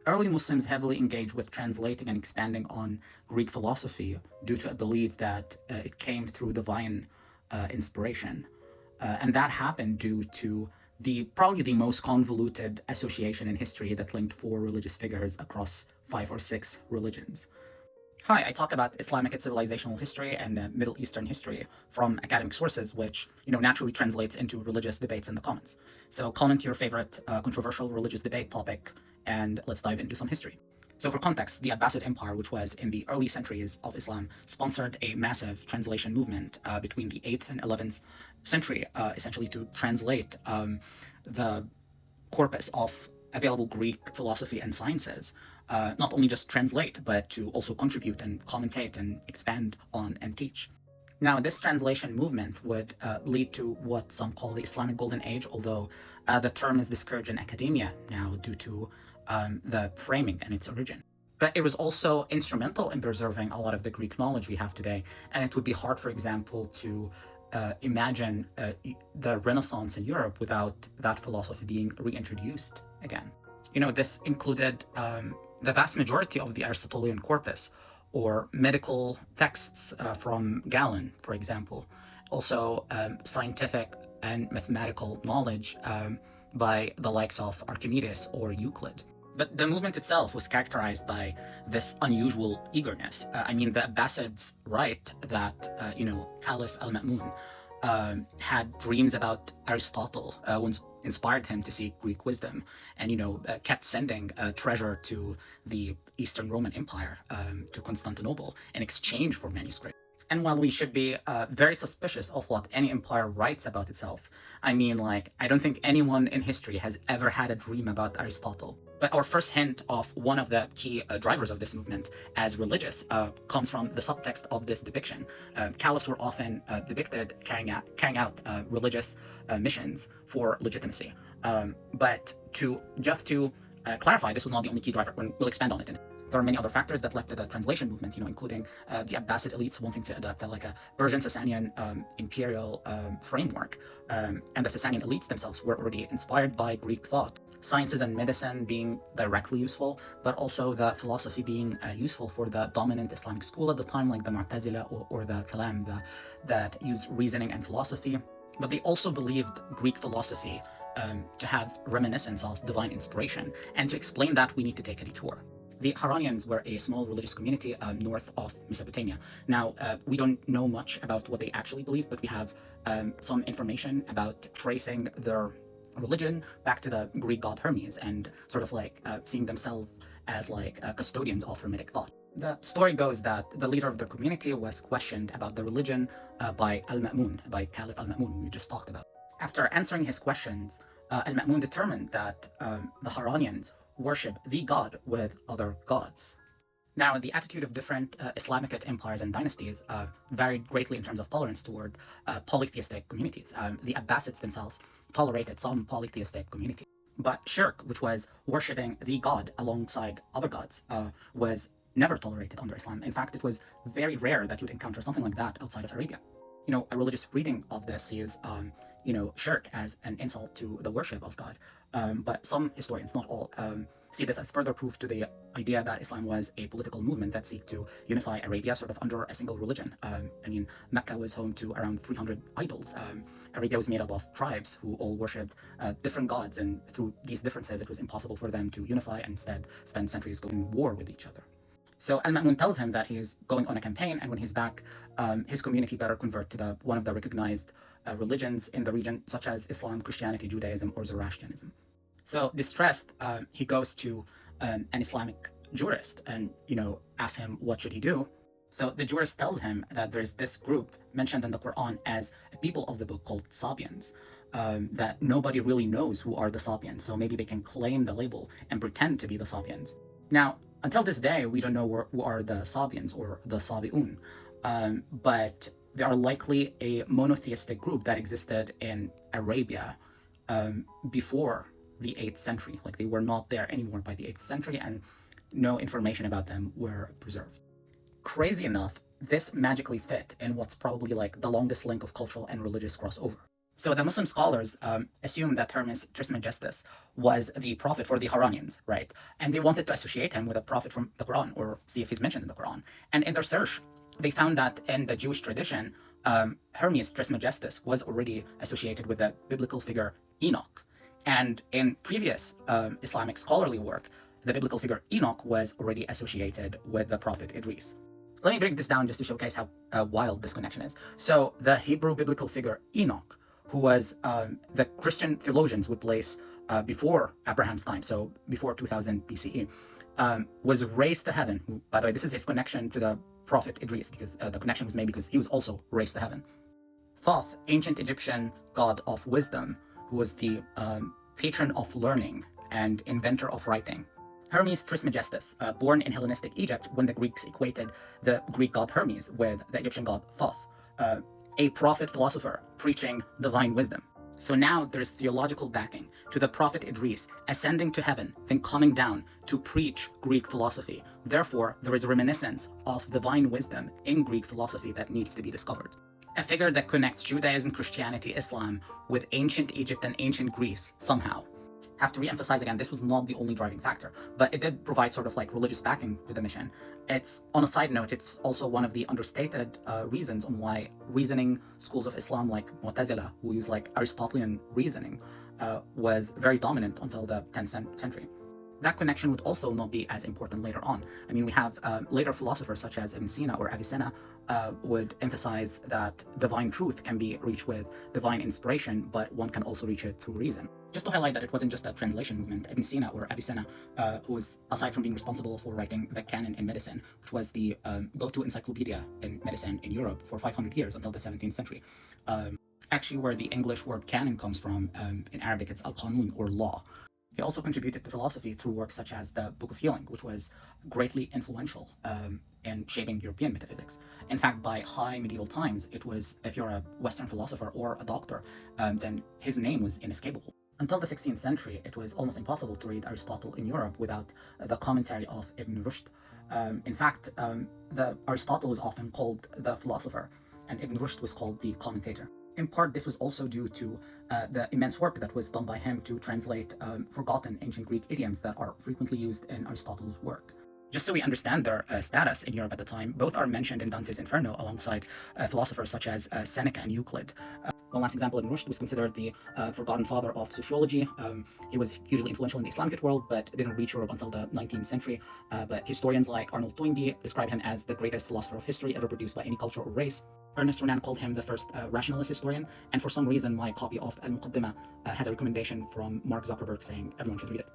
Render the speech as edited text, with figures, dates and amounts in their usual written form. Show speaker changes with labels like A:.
A: Early Muslims heavily engaged with translating and expanding on Greek philosophy due to a belief that it came through divine inspiration. And that happened due to probably the most convoluted association in history that linked four religious figures across five or six religions. Hi, I talk about Islamic and civilizational history and Middle Eastern history from academic sources, which naturally translates into religious debates in the comments. So comment your favorite controversial religious debate topic, and let's dive into some history. So for context, the Abbasid Empire, which was in the early centuries of Islam, sponsored a massive translation movement between the 8th and 11th century, essentially to translate the corpus of available Greek philosophy and sciences, not only just translate, but to also contribute and commentate and expand on and teach. Now, this translation movement would lead to what some call the Islamic Golden Age, although the term is discouraged in academia now due to the framing and its origin. But it was also instrumental in preserving a lot of the Greek knowledge we have today, and it would be hard, for example, to imagine the Renaissance in Europe without that philosophy being reintroduced again. This included the vast majority of the Aristotelian corpus, or medical texts from Galen, for example. Also, scientific and mathematical knowledge by the likes of Archimedes or Euclid. But the movement itself was characterized by this unusual eagerness. The Abbasids write that, Caliph al-Ma'mun had dreams about Aristotle, once inspired him to seek Greek wisdom, and kept sending treasure to the Eastern Roman Empire, to Constantinople, in exchange for manuscripts. And while we should be very suspicious of what any empire writes about itself, I don't think anyone in history has ever had a dream about Aristotle. But our first hint of one of the key drivers of this movement as religious comes from the subtext of this depiction. Caliphs were often depicted carrying out religious missions for legitimacy. But to clarify, this was not the only key driver. We'll expand on it. There are many other factors that led to the translation movement, including the Abbasid elites wanting to adopt a Persian Sasanian imperial framework. And the Sasanian elites themselves were already inspired by Greek thought. Sciences and medicine being directly useful, but also the philosophy being useful for the dominant Islamic school at the time, like the Mu'tazila or the Kalam, that use reasoning and philosophy. But they also believed Greek philosophy to have reminiscence of divine inspiration. And to explain that, we need to take a detour. The Haranians were a small religious community north of Mesopotamia. Now, we don't know much about what they actually believe, but we have some information about tracing their religion back to the Greek god Hermes and sort of seeing themselves as custodians of Hermetic thought. The story goes that the leader of the community was questioned about the religion by Al-Ma'mun, by Caliph Al-Ma'mun, we just talked about. After answering his questions, Al-Ma'mun determined that the Haranians worship the god with other gods. Now, the attitude of different Islamic empires and dynasties varied greatly in terms of tolerance toward polytheistic communities. The Abbasids themselves tolerated some polytheistic communities. But shirk, which was worshipping the god alongside other gods, was never tolerated under Islam. In fact, it was very rare that you'd encounter something like that outside of Arabia. A religious reading of this sees, shirk as an insult to the worship of God. But some historians, not all, see this as further proof to the idea that Islam was a political movement that seeked to unify Arabia sort of under a single religion. Mecca was home to around 300 idols. Arabia was made up of tribes who all worshipped different gods, and through these differences, it was impossible for them to unify and instead spend centuries going to war with each other. So Al-Ma'mun tells him that he's going on a campaign, and when he's back, his community better convert to one of the recognized religions in the region, such as Islam, Christianity, Judaism, or Zoroastrianism. So distressed, he goes to an Islamic jurist and asks him what should he do. So the jurist tells him that there's this group mentioned in the Quran as a people of the book called Sabians, that nobody really knows who are the Sabians, so maybe they can claim the label and pretend to be the Sabians. Now, until this day, we don't know who are the Sabians or the Sabi'un, but they are likely a monotheistic group that existed in Arabia before the 8th century. They were not there anymore by the 8th century, and no information about them were preserved. Crazy enough, this magically fit in what's probably the longest link of cultural and religious crossover. So the Muslim scholars assumed that Hermes Trismegistus was the prophet for the Haranians, right? And they wanted to associate him with a prophet from the Quran or see if he's mentioned in the Quran. And in their search, they found that in the Jewish tradition, Hermes Trismegistus was already associated with the biblical figure Enoch. And in previous Islamic scholarly work, the biblical figure Enoch was already associated with the prophet Idris. Let me break this down just to showcase how wild this connection is. So the Hebrew biblical figure Enoch, who was the Christian theologians would place before Abraham's time, so before 2000 BCE, was raised to heaven. Who, by the way, this is his connection to the prophet Idris, because the connection was made because he was also raised to heaven. Thoth, ancient Egyptian god of wisdom, who was the patron of learning and inventor of writing. Hermes Trismegistus, born in Hellenistic Egypt when the Greeks equated the Greek god Hermes with the Egyptian god Thoth, a prophet philosopher preaching divine wisdom. So now there is theological backing to the prophet Idris ascending to heaven, then coming down to preach Greek philosophy. Therefore, there is a reminiscence of divine wisdom in Greek philosophy that needs to be discovered. A figure that connects Judaism, Christianity, Islam with ancient Egypt and ancient Greece somehow. Have to re-emphasize again, this was not the only driving factor, but it did provide sort of like religious backing to the mission. It's, on a side note, it's also one of the understated reasons on why reasoning schools of Islam like Mu'tazila, who use like Aristotelian reasoning, was very dominant until the 10th century. That connection would also not be as important later on. I mean, we have later philosophers such as Ibn Sina or Avicenna would emphasize that divine truth can be reached with divine inspiration, but one can also reach it through reason. Just to highlight that it wasn't just a translation movement, Ibn Sina or Avicenna, who was, aside from being responsible for writing the Canon in medicine, which was the go-to encyclopedia in medicine in Europe for 500 years until the 17th century, actually where the English word canon comes from, in Arabic it's al-Qanun or law. He also contributed to philosophy through works such as the Book of Healing, which was greatly influential in shaping European metaphysics. In fact, by high medieval times, it was, if you're a Western philosopher or a doctor, then his name was inescapable. Until the 16th century, it was almost impossible to read Aristotle in Europe without the commentary of Ibn Rushd. In fact, Aristotle was often called the philosopher, and Ibn Rushd was called the commentator. In part, this was also due to the immense work that was done by him to translate forgotten ancient Greek idioms that are frequently used in Aristotle's work. Just so we understand their status in Europe at the time, both are mentioned in Dante's Inferno alongside philosophers such as Seneca and Euclid. One last example, Ibn Rushd was considered the forgotten father of sociology. He was hugely influential in the Islamic world, but didn't reach Europe until the 19th century. But historians like Arnold Toynbee describe him as the greatest philosopher of history ever produced by any culture or race. Ernest Renan called him the first rationalist historian, and for some reason my copy of Al-Muqaddimah has a recommendation from Mark Zuckerberg saying everyone should read it.